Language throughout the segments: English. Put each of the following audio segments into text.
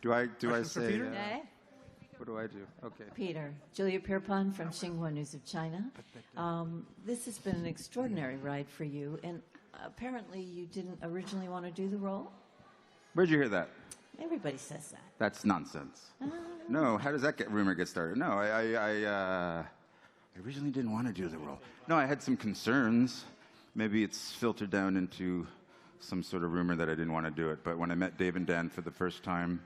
Do I Question for say? Peter? What do I do? Okay. Peter, Julia Pierpont from Xinhua News of China. This has been an extraordinary ride for you, and apparently you didn't originally want to do the role? Where'd you hear that? Everybody says that. That's nonsense. No, how does that rumor get started? No, I originally didn't want to do the role. No, I had some concerns. Maybe it's filtered down into some sort of rumor that I didn't want to do it. But when I met Dave and Dan for the first time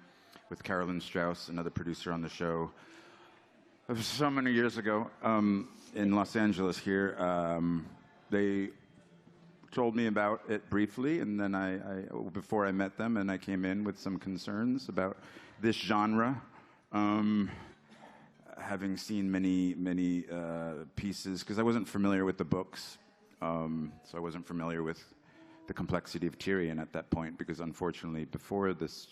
with Carolyn Strauss, another producer on the show, it was so many years ago in Los Angeles here, they told me about it briefly, and then before I met them, and I came in with some concerns about this genre. Having seen many pieces, because I wasn't familiar with the books, so I wasn't familiar with the complexity of Tyrion at that point, because unfortunately before this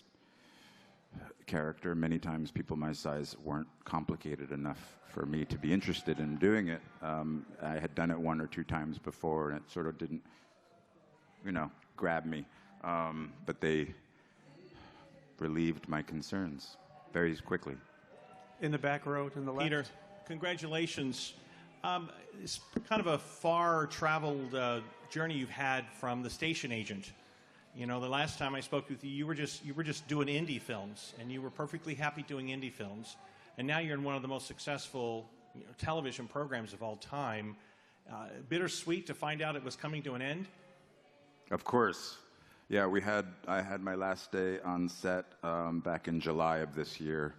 character, many times people my size weren't complicated enough for me to be interested in doing it. I had done it 1 or 2 times before, and it sort of didn't, grab me. But they relieved my concerns very quickly. In the back row to the left. Peter, congratulations. It's kind of a far-traveled journey you've had from the station agent. The last time I spoke with you, you were just doing indie films, and you were perfectly happy doing indie films. And now you're in one of the most successful television programs of all time. Bittersweet to find out it was coming to an end? Of course. Yeah, I had my last day on set back in July of this year,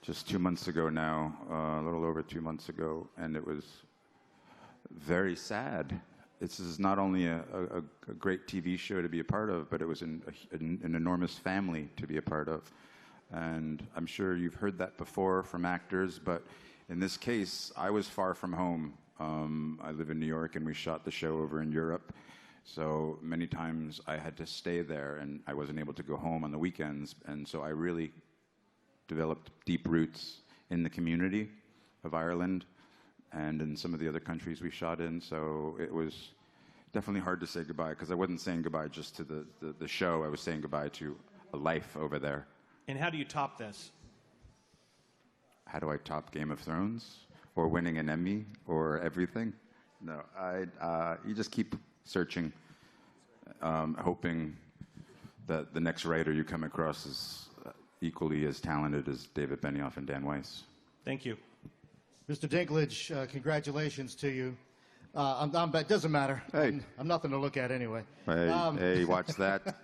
just 2 months ago now, a little over 2 months ago, and it was very sad. This is not only a great TV show to be a part of, but it was an enormous family to be a part of. And I'm sure you've heard that before from actors, but in this case, I was far from home. I live in New York, and we shot the show over in Europe. So many times I had to stay there, and I wasn't able to go home on the weekends. And so I really developed deep roots in the community of Ireland and in some of the other countries we shot in. So it was definitely hard to say goodbye, because I wasn't saying goodbye just to the show. I was saying goodbye to a life over there. And how do you top this? How do I top Game of Thrones? Or winning an Emmy? Or everything? No, you just keep searching, hoping that the next writer you come across is equally as talented as David Benioff and Dan Weiss. Thank you. Mr. Dinklage, congratulations to you. It doesn't matter. Hey. I'm nothing to look at anyway. Hey, watch that.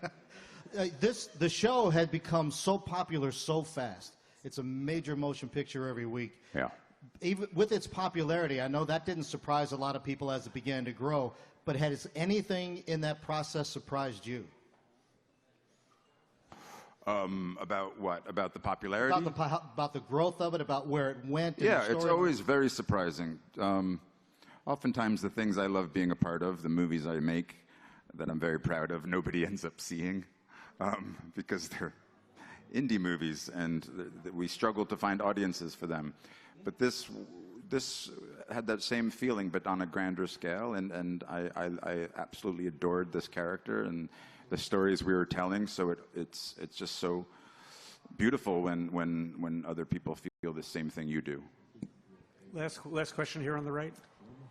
The show had become so popular so fast. It's a major motion picture every week. Yeah. Even with its popularity, I know that didn't surprise a lot of people as it began to grow, but has anything in that process surprised you? About what? About the popularity? About the growth of it, about where it went? Yeah, it's always very surprising. Oftentimes the things I love being a part of, the movies I make that I'm very proud of, nobody ends up seeing because they're indie movies, and we struggle to find audiences for them. But this had that same feeling, but on a grander scale, and I absolutely adored this character and the stories we were telling. So it's just so beautiful when other people feel the same thing you do. Last question here on the right.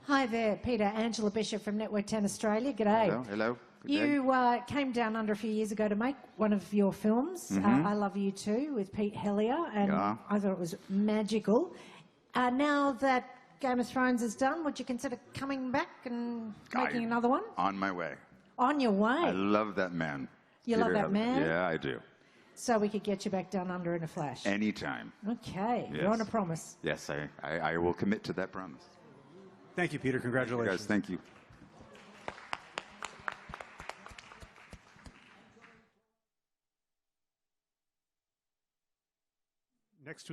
Hi there, Peter. Angela Bishop from Network 10 Australia. G'day. Hello. You came down under a few years ago to make one of your films, I Love You Too, with Pete Hellier, and I thought it was magical. Now that Game of Thrones is done, would you consider coming back and making another one? On my way. On your way? I love that man. You love that man? Yeah, I do. So we could get you back down under in a flash? Anytime. Okay, yes. You're on a promise. Yes, I will commit to that promise. Thank you, Peter. Congratulations. Guys, thank you. Next